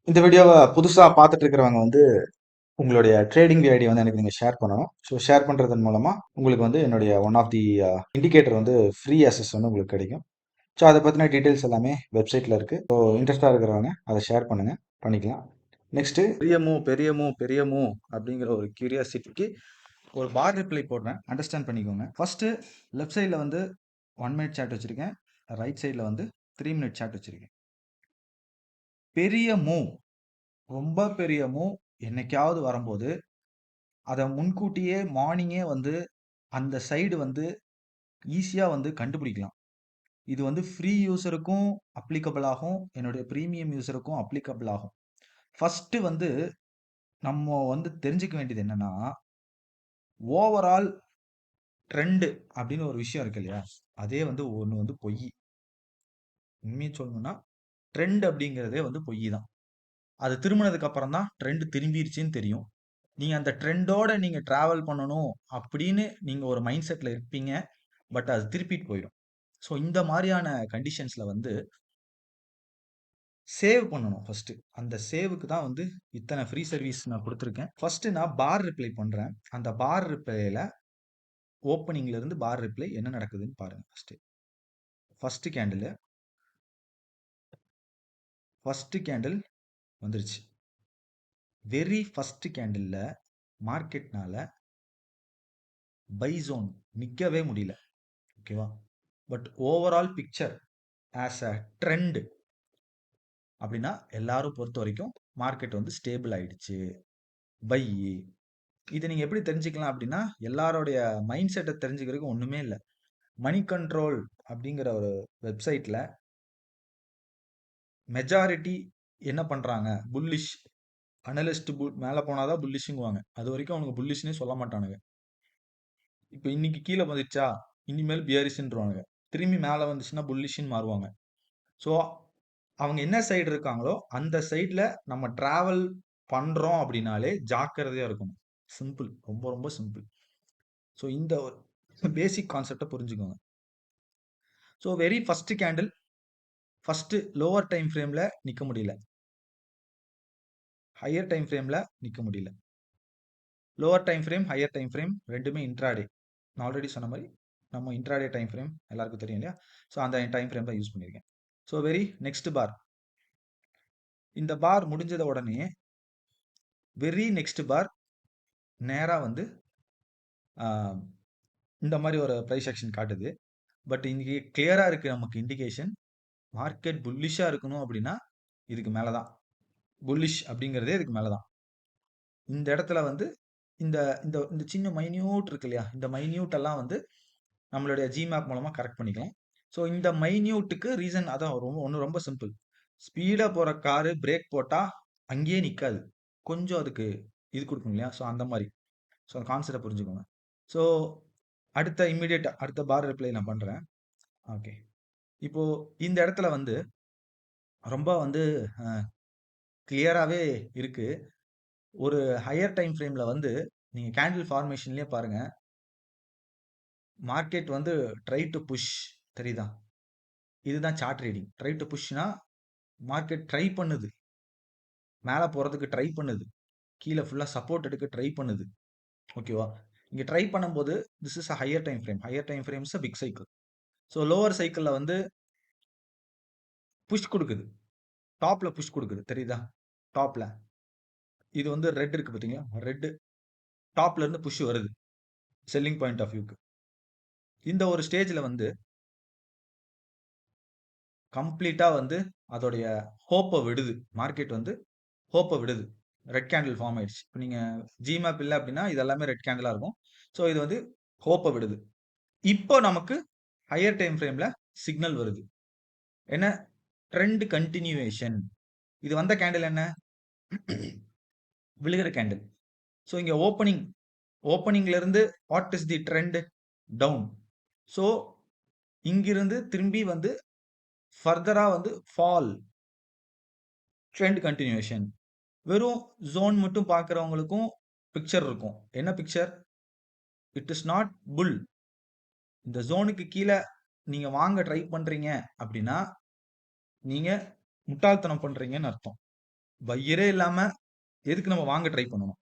இந்த வீடியோவை புதுசாக பார்த்துட்டு இருக்கிறவங்க வந்து உங்களுடைய ட்ரேடிங் ஐடி வந்து எனக்கு நீங்கள் ஷேர் பண்ணணும். ஸோ ஷேர் பண்ணுறதன் மூலமாக உங்களுக்கு வந்து என்னுடைய ஒன் ஆஃப் தி இண்டிகேட்டர் வந்து ஃப்ரீ அசஸ் வந்து உங்களுக்கு கிடைக்கும். ஸோ அதை பற்றின டீட்டெயில்ஸ் எல்லாமே வெப்சைட்டில் இருக்குது. ஸோ இன்ட்ரெஸ்டாக இருக்கிறவங்க அதை ஷேர் பண்ணுங்கள், பண்ணிக்கலாம். நெக்ஸ்ட்டு பெரிய மூ அப்படிங்கிற ஒரு கியூரியாசிட்டிக்கு ஒரு பார் ரிப்ளை போடுறேன், அண்டர்ஸ்டாண்ட் பண்ணிக்கோங்க. ஃபர்ஸ்ட்டு லெஃப்ட் சைடில் வந்து 1 மினிட் சாட் வச்சுருக்கேன், ரைட் சைடில் வந்து 3 மினிட் சாட் வச்சுருக்கேன். பெரிய மூவ், ரொம்ப பெரிய மூவ் என்னைக்காவது வரும்போது அதை முன்கூட்டியே மார்னிங்கே வந்து அந்த சைடு வந்து ஈஸியாக வந்து கண்டுபிடிக்கலாம். இது வந்து ஃப்ரீ யூஸருக்கும் அப்ளிகபிள் ஆகும், என்னுடைய ப்ரீமியம் யூஸருக்கும் அப்ளிகபிள் ஆகும். ஃபர்ஸ்ட் வந்து நம்ம வந்து தெரிஞ்சுக்க வேண்டியது என்னன்னா, ஓவரால் ட்ரெண்டு அப்படின்னு ஒரு விஷயம் இருக்கு இல்லையா, அதே வந்து ஒன்று வந்து பொய். உண்மையை சொல்லணும்னா ட்ரெண்ட் அப்படிங்கிறதே வந்து பொய் தான். அது திரும்பினதுக்கு அப்புறம் தான் ட்ரெண்ட் திரும்பிருச்சுன்னு தெரியும். நீங்க அந்த ட்ரெண்டோட நீங்க டிராவல் பண்ணணும் அப்படின்னு நீங்க ஒரு மைண்ட் செட்ல இருப்பீங்க. பட் அது திருப்பிட்டு போயிடும். ஸோ இந்த மாதிரியான கண்டிஷன்ஸ்ல வந்து சேவ் பண்ணணும் ஃபர்ஸ்ட். அந்த சேவுக்கு தான் வந்து இத்தனை ஃப்ரீ சர்வீஸ் நான் கொடுத்துருக்கேன். ஃபர்ஸ்ட் நான் பார் ரிப்ளை பண்றேன். அந்த பார் ரிப்ளைல ஓப்பனிங்ல இருந்து பார் ரிப்ளை என்ன நடக்குதுன்னு பாருங்க. ஃபர்ஸ்ட் கேண்டில் வந்துருச்சு. வெரி ஃபர்ஸ்ட் கேண்டில்ல மார்க்கெட்னால பை ஜோன் நிக்கவே முடியல. ஓகேவா? But overall picture as a trend அப்படின்னா எல்லாரும் பொறுத்த வரைக்கும் மார்க்கெட் வந்து ஸ்டேபிள் ஆயிடுச்சு, பை. இதை நீங்க எப்படி தெரிஞ்சுக்கலாம் அப்படின்னா, எல்லாருடைய மைண்ட் செட்டை தெரிஞ்சுக்கிறதுக்கு ஒண்ணுமே இல்லை. மணி கண்ட்ரோல் அப்படிங்கிற ஒரு வெப்சைட்ல மெஜாரிட்டி என்ன பண்றாங்க, புல்லிஷ் அனலிஸ்ட் மேல போனாதான் புல்லிஷ்ங்குவாங்க. அது வரைக்கும் அவங்க புல்லிஷ்னே சொல்ல மாட்டானுங்க. இப்போ இன்னைக்கு கீழே வந்துச்சா, இனிமேல் பியரிஷ்ன்றானுங்க. திரும்பி மேல வந்துச்சுன்னா புல்லிஷ்னு மாறுவாங்க. ஸோ அவங்க என்ன சைடு இருக்காங்களோ அந்த சைடில் நம்ம டிராவல் பண்றோம் அப்படின்னாலே ஜாக்கிரதையா இருக்கணும். சிம்பிள், ரொம்ப ரொம்ப சிம்பிள். ஸோ இந்த ஒரு பேசிக் கான்செப்டை புரிஞ்சுக்கோங்க. So very first candle first lower time ஃப்ரேம்ல நிக்க முடியல, ஹையர் டைம் ஃப்ரேம்ல நிக்க முடியல. Lower time frame, higher time frame ரெண்டுமே இன்ட்ராடே. நான் ஆல்ரெடி சொன்ன மாதிரி நம்ம இன்ட்ராடே டைம் ஃப்ரேம் எல்லாருக்கும் தெரியும் இல்லையா? ஸோ அந்த டைம் ஃப்ரேம் தான் யூஸ் பண்ணியிருக்கேன். ஸோ வெரி நெக்ஸ்ட் பார், இந்த பார் முடிஞ்சத உடனே வெரி நெக்ஸ்ட் பார் நேரா வந்து இந்த மாதிரி ஒரு ப்ரைஸ் ஆக்ஷன் காட்டுது. பட் இன்னைக்கு கிளியரா இருக்கு நமக்கு இண்டிகேஷன், மார்க்கெட் புல்லிஷா இருக்கணும் அப்படின்னா இதுக்கு மேலதான். புல்லிஷ் அப்படிங்கிறதே இதுக்கு மேலதான். இந்த இடத்துல வந்து இந்த இந்த இந்த சின்ன மைன்யூட் இருக்கு இல்லையா, இந்த மைன்யூட் எல்லாம் வந்து நம்மளுடைய ஜிமேப் மூலமா கரெக்ட் பண்ணிக்கலாம். ஸோ இந்த மைன்யூட்டுக்கு ரீசன் அதான் ரொம்ப சிம்பிள். ஸ்பீடா போற காரு பிரேக் போட்டா அங்கேயே நிக்காது, கொஞ்சம் அதுக்கு இது கொடுக்கும் இல்லையா? ஸோ அந்த மாதிரி. ஸோ அந்த கான்செப்டை புரிஞ்சுக்கோங்க. ஸோ அடுத்த பார் ரிப்ளை நான் பண்றேன். ஓகே, இப்போ இந்த இடத்துல வந்து ரொம்ப வந்து கிளியராகவே இருக்கு. ஒரு ஹையர் டைம் ஃப்ரேம்ல வந்து நீங்க கேண்டில் ஃபார்மேஷன்லயே பாருங்க, மார்க்கெட் வந்து ட்ரை டு புஷ், தெரியுதா? இதுதான் சார்ட் ரீடிங். ட்ரை டு புஷ்னா மார்க்கெட் ட்ரை பண்ணுது, மேலே போறதுக்கு ட்ரை பண்ணுது, கீழே ஃபுல்லா சப்போர்ட் எடுக்க ட்ரை பண்ணுது. ஓகேவா? இங்க ட்ரை பண்ணும்போது this is a higher time frame. Higher time frame is a big cycle. So lower சைக்கிள்ல வந்து புஷ் கொடுக்குது, டாப்ல புஷ் கொடுக்குது, தெரியுதா? டாப்ல இது வந்து ரெட் இருக்கு பாத்தீங்களா, ரெட் டாப்ல இருந்து புஷ் வருது செல்லிங் பாயிண்ட் ஆஃப் வியூக்கு. இந்த ஒரு ஸ்டேஜ்ல வந்து கம்ப்ளீட்டா வந்து அதோடைய ஹோப்பை விடுது. மார்க்கெட் வந்து ஹோப்பை விடுது. ரெட் கேண்டில் ஃபார்ம் ஆயிடுச்சு. இப்போ நீங்க ஜிமேப் இல்லை அப்படின்னா இது எல்லாமே ரெட் கேண்டிலா இருக்கும். ஸோ இது வந்து ஹோப்பை விடுது. இப்போ நமக்கு ஹையர் டைம் ஃப்ரேம்ல சிக்னல் வருது. என்ன? Trend continuation. இது வந்த கேண்டில் என்ன? விழுகிற கேண்டில். ஸோ இங்க ஓப்பனிங்ல இருந்து what is the trend? Down. So இங்கிருந்து திரும்பி வந்து ஃபர்தரா வந்து ஃபால், ட்ரெண்ட் கண்டினியூஷன். வெறும் ஜோன் மட்டும் பார்க்குறவங்களுக்கும் பிக்சர் இருக்கும். என்ன picture? It is not bull. இந்த ஜோனுக்கு கீழே நீங்க வாங்க ட்ரை பண்றீங்க அப்படின்னா நீங்க முட்டாள்தனம் பண்றீங்கன்னு அர்த்தம். பையரே இல்லாம எதுக்கு நம்ம வாங்க ட்ரை பண்ணணும்?